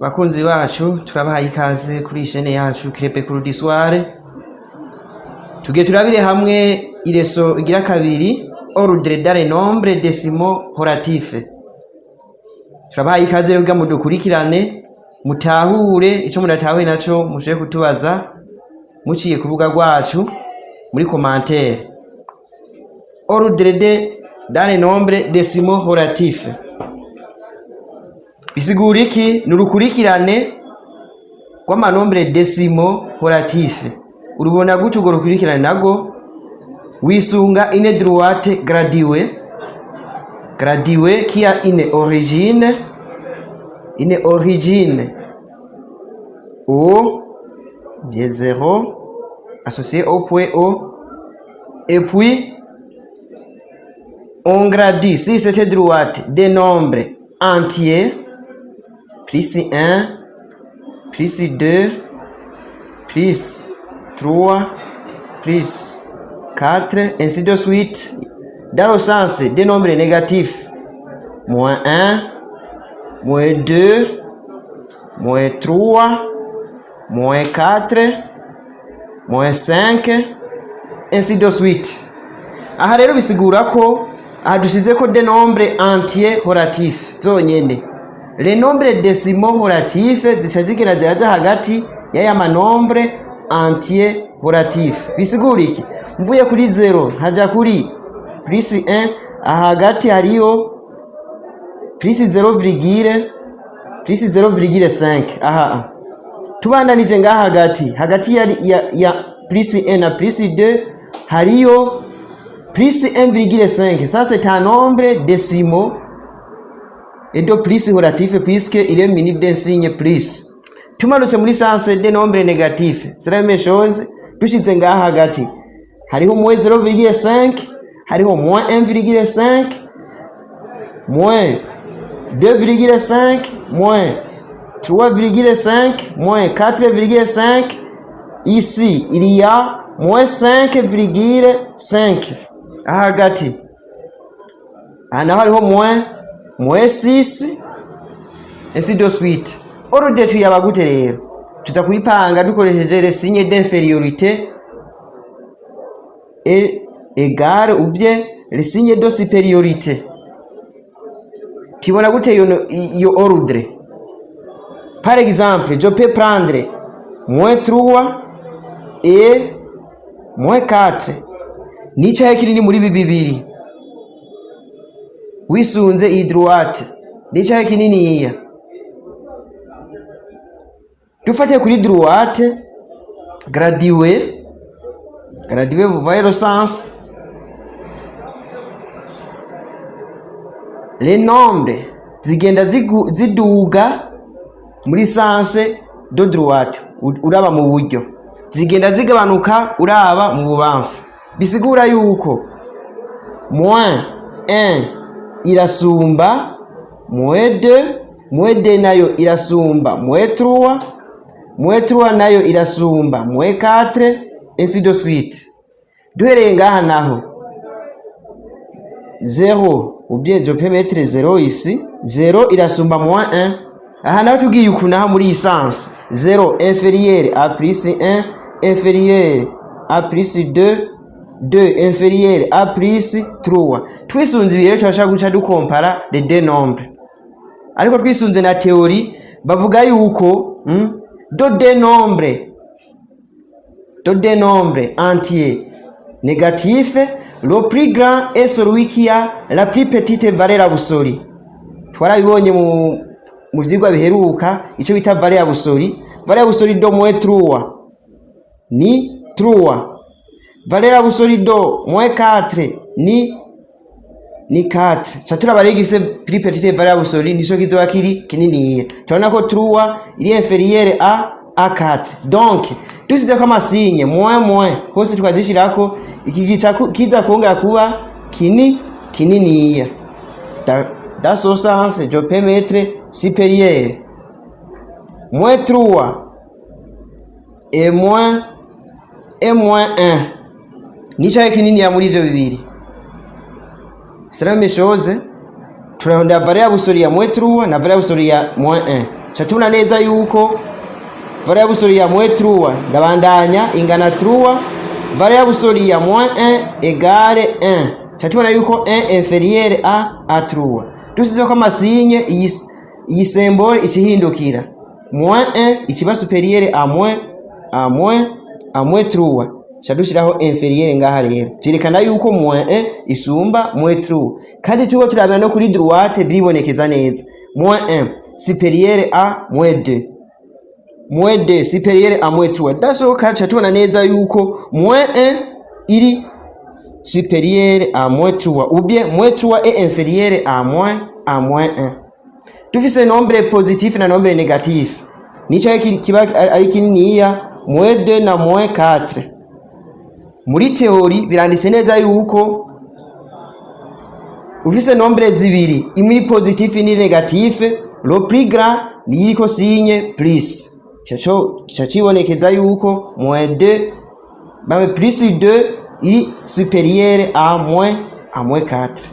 Bakunzi bacu turabahaye ikaze kuri chaîne yacu Crepe Cours du Soir. Tugiye turabire hamwe ileso igira kabiri ordre dans les nombres décimaux relatifs. Turabahaye ikaze rero mu dukurikirane mutahure ico mudatahuye naco mushe kutubaza muciye ku rubuga rwacu muri commentaire. Ordre dans les nombres décimaux relatifs. Bisigura iki? Nurukurikirane kw'amanombre décimaux relatifs. Urubona gute urwo rukurikirane nago? Wisunga une droite graduée qui a une origine O bien 0 associé au point O, et puis on gradue sur cette droite des nombres entiers plus 1, plus 2, plus 3, plus 4, ainsi de suite, dans le sens des nombres négatifs. Moins 1, moins 2, moins 3, moins 4, moins 5, ainsi de suite. Aha rero bisigura ko aha dushize ko des nombres entiers relatifs zonyene. Les nombres décimaux relatifs zishazigera ziraja hagati y'aya manombre entiers relatifs. Bisigura iki? Mvuye kuri 0 haja kuri plus 1, hagati hariyo plus 0,5. Aha tubandanije ngaha hagati ya plus 1 na plus 2 hariyo plus 1,5. Ça c'est un nombre décimaux et de plus relatif puisqu'il est muni d'un signe plus. Tumanutse muri sens des nombres négatifs, c'est la même chose. Dushize ngaha hagati hariho moins 0,5, hariho moins 1,5, moins 2,5, moins 3,5, moins 4,5. Ici il y a moins 5,5 hagati. Hano hariho moins 6, ainsi de suite. Ordre tuyaba gute rero? Tuza kuyipanga dukoresheje les signes d'infériorité et égale ou bien les signes de supériorité. Tubona gute yo ordre? Par exemple, je peux prendre moins 3 et moins 4. Nicaye kinini muri bibiri. Wisunze iyi droite. Nicaye kinini iya. Dufate kuri droite graduée, vous voyez le sens. Les nombres zigenda ziduga muri sens de droite uraba mu buryo, zigenda zigabanuka uraba mu bubamfu. Bisigura yuko moins 1 irasumba moins 2 nayo irasumba moins 3, moins 3 nayo irasumba moins 4, ainsi de suite. Duhereye ngaha naho 0, ou bien je peux mettre 0 ici. 0 irasumba moins 1. Aha naho tugiye ukunaha muri sens 0 inférieur à plus 1, inférieur à plus 2, 2 inférieur à plus 3. Twisunze ibihe twashaka guca dukompara les deux nombres. Ariko twisunze na théorie bavuga yuko deux nombres entiers négatifs, le plus grand est celui qui a la plus petite valeur absolue. Twarabibonye mu vyigwa biheruka ico bita valeur absolue de moins 3 ni 3. Valeur absolue de moins 4 ni 4. Satura barigise plus petite valeur absolue nico kizoba kiri kinini. Tubona ko 3 il est inférieur à 4. Donc dusize ko amasigne moins hose twazishirako iki gica kiza kongera kuba kinini. Dans ce sens je peux mettre supérieur. Moins 3 et moins 1 nicaye kinini ya muri ivyo bibiri. C'est la même chose. Turarondera variable absolue ya moins 3 na variable absolue ya moins 1. tubona neza yuko variable soli ya moins 3 ndabandanya ingana 3, variable soli ya moins 1 égale 1. Tubona yuko 1 inférieur à 3. Dusize ko amasinye iyi symbole ikihindukira. Moins 1 ikiba supérieur à moins 3. Dushiraho inférieur ngaha rero. Vyerekana yuko moins 1 isumba moins 3. Kandi tuko turabana no kuri droite bibonekeza neza. Moins 1 supérieur à moins 2. Moins 2 supérieur à moins 3. Dasohoka tubona neza yuko moins 1 iri supérieur à moins 3 ou bien moins 3 est inférieur à moins 1. Tufise nombre positif na nombre négatif. Nico kiba ari kininiya moins 2 na moins 4. Muri théorie biranditse neza yuko ufise nombre zibiri, imwe positif ni négatif, le plus grand ni iko signe plus. Chachibonekeza yuko moins 2 babe plus 2 iri supérieur à moins 4.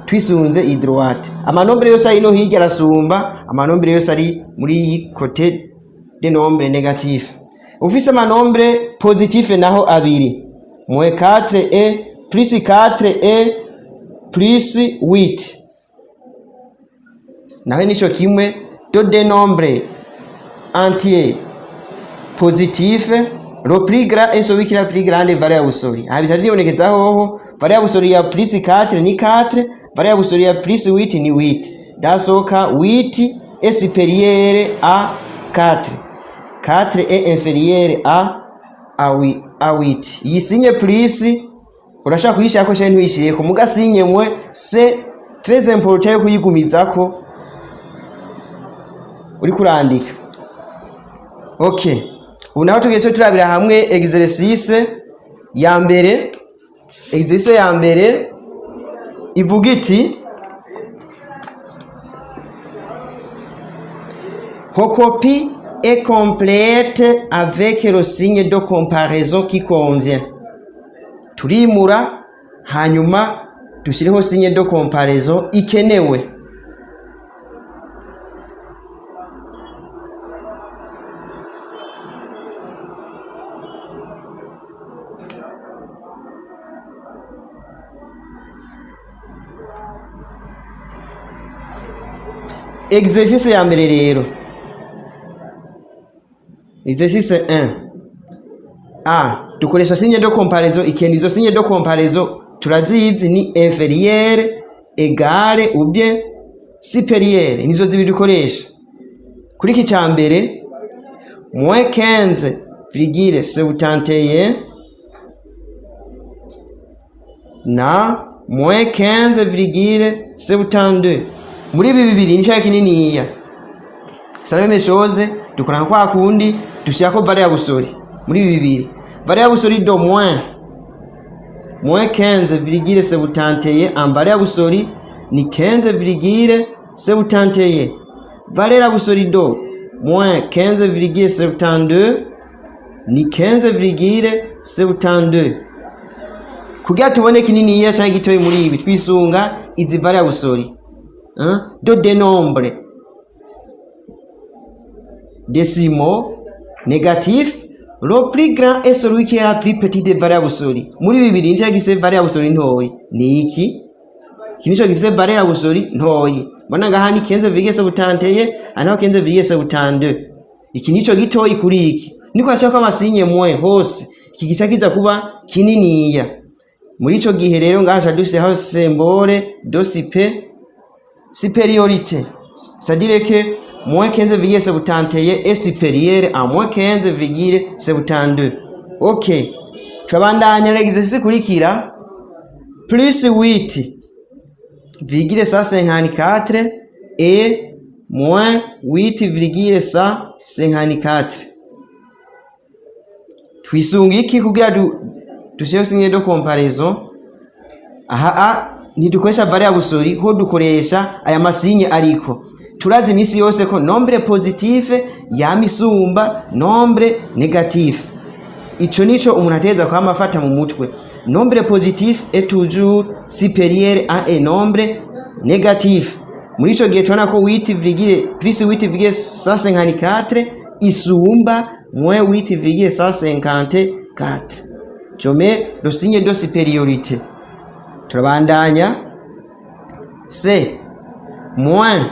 Twisunze i droite. Amanombre yose ari no hirya arasumba amanombre yose ari muri iyi côté de nombre négatif. Ufise amanombre positif naho abiri. Moins 4 et plus 4 et plus 8. Naho nico kimwe to de nombre entier positif, le plus grand est celui qui est la plus grande variable soli. Habisha vyibonekeza hoho variable soli ya plus 4 ni 4, variable soli ya plus 8 ni 8. Dasoka 8 est supérieur à 4. 4 est inférieur à 8. Iyi signe plus urashaka kuyishaka cyane ntwishiriye ko muga signe mwe c'est très important yo kuyigumizako uri kurandika. Okay. Ubu naho tugiye turabira hamwe exercice ya mbere. Exercice ya mbere ivuga iti copie est complète avec le signe de comparaison qui convient. Turimura hanyuma dushireho signe de comparaison ikenewe. Exercice ya mbere rero. Exercice 1. Dukoresha signe de comparaison ikeni. Izo signe de comparaison turazizi ni inférieur, égale ou bien supérieur. Nizo zibi dukoresha. Kuri iki ca mbere moins 15,71 na moins 15,72. Muri ibi bibiri ni cya kininiya. C'est la même chose, dukora kwa kundi dushaka variable soli. Muri ibi bibiri variable soli do moins 15,71 en variable soli ni 15,71. Variable soli do moins 15,72 ni 15,72. Kugira tubone kininiya cyangwa gitoyi muri ibi twisunga izi variable soli. De des nombres décimaux négatifs, le plus grand est celui qui est la plus petite variable soli. Muri bibiri nje gise variable soli ntoyi ni iki? Kinisho gise variable soli ntoyi. Bana ngaha ni 15,71 anaho 15,72. Iki nico gitoyi kuri iki. Niko ashaka amasinye mwe hose. Iki gica kiza kuba kininiya. Muri ico gihe rero ngaha dushizeho symbole dosipe supériorité, c'est-à-dire que moins 15,71 est supérieur à moins 15,72. Ok, turabandanya l'exercice kurikira. Plus 8,154 et moins 8,154. Twisunga iki kugira dushireho signe de comparaison. Ntidukoresha variable soli ho dukoresha aya masinye ariko turazi imisi yose ko nombre positif yamisumba nombre négatif. Ico nico umuntu ateza kwa mafata mu mutwe. Nombre positif est toujours supérieur à un nombre négatif. muri ico gihe tubona ko 8, plus 8,154 isumba moins 8,154. Je mets le signe de supériorité. Turabandanya. C'est moins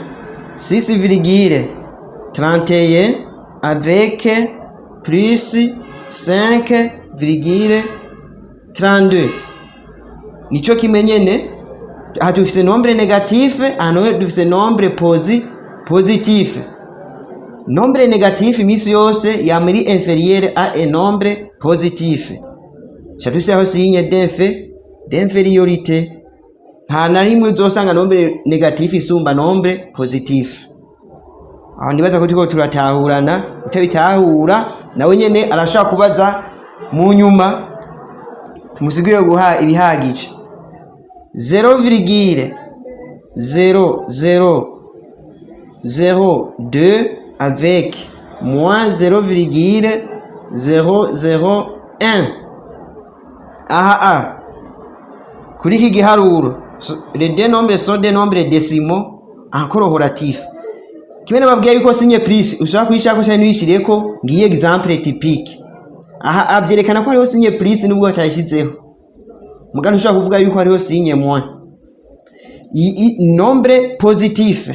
6,31 avec plus 5,32. Nico kimenyene. Aha dufise nombre négatif, hano dufise nombre positif. Nombre négatif imisi yose yamuri inférieur à un nombre positif. Chatuse aho signe d'infériorité. Nta na rimwe uzosanga nombre négatif isumba nombre positif. Aho nibaza ko turatahurana, utabitahura nawe nyene arashaka kubaza mu nyuma tumusigire guha ibihagije. 0,0002 avec moins 0,001. Aha kuri iki giharuro les deux nombres sont des nombres décimaux en corroboratif. Kimwe nababwiye yuko signe plus ushaka kuyishaka cyane nuyishireko ngiye exemple typique. Aha avyerekana ko hariho signe plus nubwo atayishizeho. Mugano ushaka kuvuga yuko hariho signe moins. Nombre positif.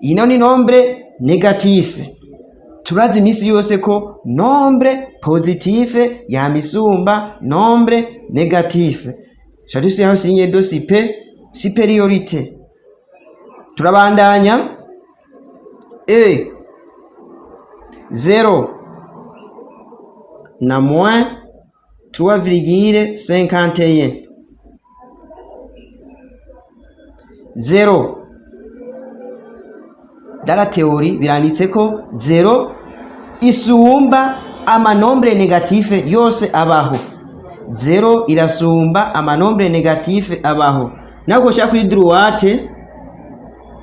Ino ni nombre négatif. Turazi imisi yose ko nombre positif ya misumba nombre négatif. Chadusi aho signe de supériorité. Turabandanya. 0 na moins 3,51. 0 dala théorie biranditse ko 0 isumba amanombre négatif yose abaho. 0 irasumba amanombre négatif abaho. Nako shaka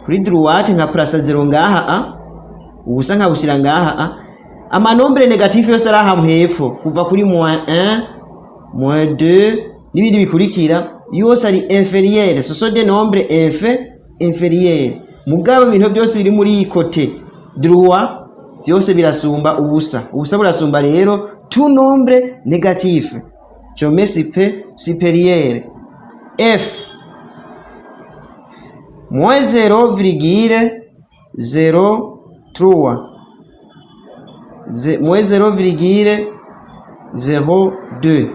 kuri droite nka plus 0 ngaha ubusa nka bushira ngaha amanombre négatif yose araha muhefo kuva kuri -1 -2 n'ibindi bikurikira yose ari inférieur. Ce sont des nombres inférieurs. Mugabo ibintu byose biri muri côté droit byose birasumba ubusa burasumba rero tout nombre négatif. Je mets supérieur. F moins 0,03 moins 0,02.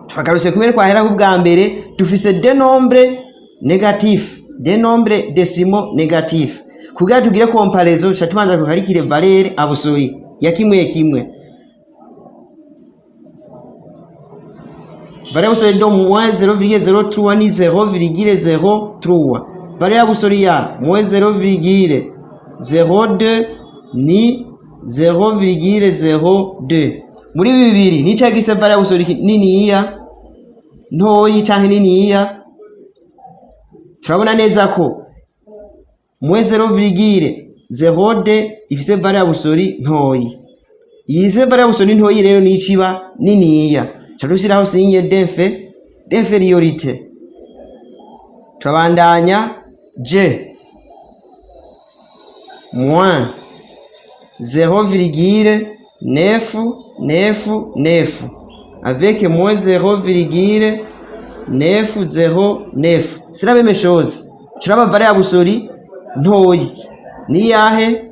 Twakaruse kumere kwa hera kubwa mbere dufise des nombres négatifs, des nombres décimaux négatifs. Kugira tugire comparaison chatumanza kukarikire valeur abusori ya kimwe. Valeur abusori do moins 0,03 ni 0,03. Valeur abusori ya moins 0,02 ni 0,02. Muri bibiri ni cyagise valeur abusori niniya ntoyi canke niniya. Turabona neza ko moins 0,02 ifise valeur abusori ntoyi. Yise valeur abusori ntoyi rero ni ciba niniya. Charusiraho signe d'infériorité. Turabandanya J moins 0,999 avec moins 0,909. C'est la même chose. Turaba valeur abusori ntoyi ni yahe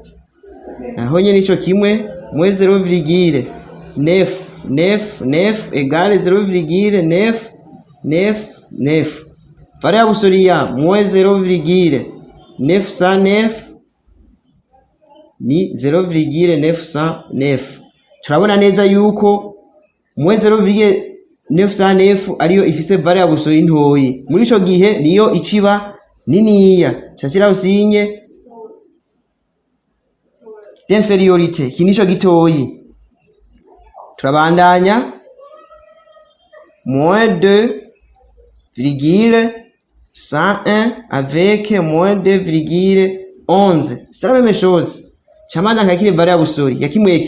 aho nyene nico kimwe moins 0,999 égale 0,999. Valeur abusori ya moins 0,909 ni 0,909. Turabona neza yuko moins 0,909 ariyo ifise valeur abusori ntoyi. Muri ico gihe niyo iciba niniya. Chashira usinye d'infériorité kinisho gitoyi. Turabandanya moins 2,101 avec moins 2,11. C'est la même chose. Chamana nkakire valeur abusori ya kimwe.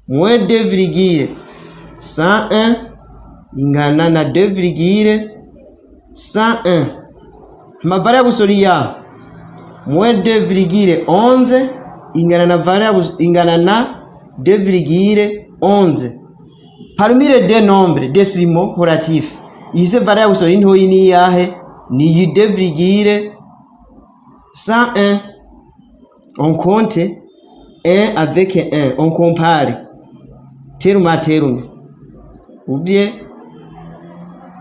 Moins 2,101 ingana na 2,101 variable soli ya moins 2,11 ingana na 2,11. Parmi les deux nombres décimaux relatifs, ici variable soli ntoyi ni yahe? Ni 2,101. On compte 1 avec 1, on compare terme à terme. Ou bien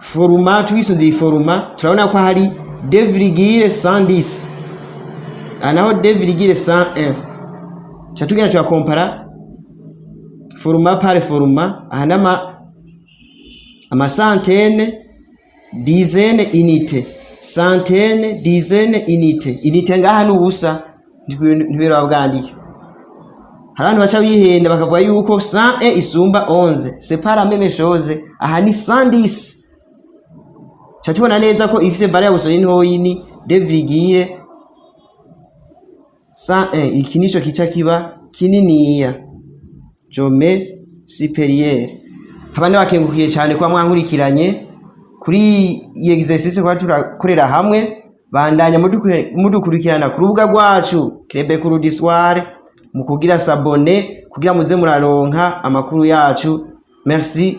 format twisunze format turabona ko hari 2,110 anaho 2,101. Chatugenda tuyakompara format par format, ahanama amasantene dizaine unité, centaine dizaine unité ngaha n'ubusa ntibero abwandike. Abantu bacha bihenda bakavuga yuko 101 isumba 11, c'est pas la même chose. Aha ni 110. Chatubona neza ko ifise variable soli ntoyi ni 2,101. Iki nico kica kiba kininiya. Jome supérieur. Abana bakengukiye cyane kwa mwankurikiranye kuri iyi exercice kwa turakorera hamwe. Bandanya mudukurikirana ku rubuga rwacu Quebec Cours du Soir mu kugira s'abonner kugira muze muraronka amakuru yacu. Merci.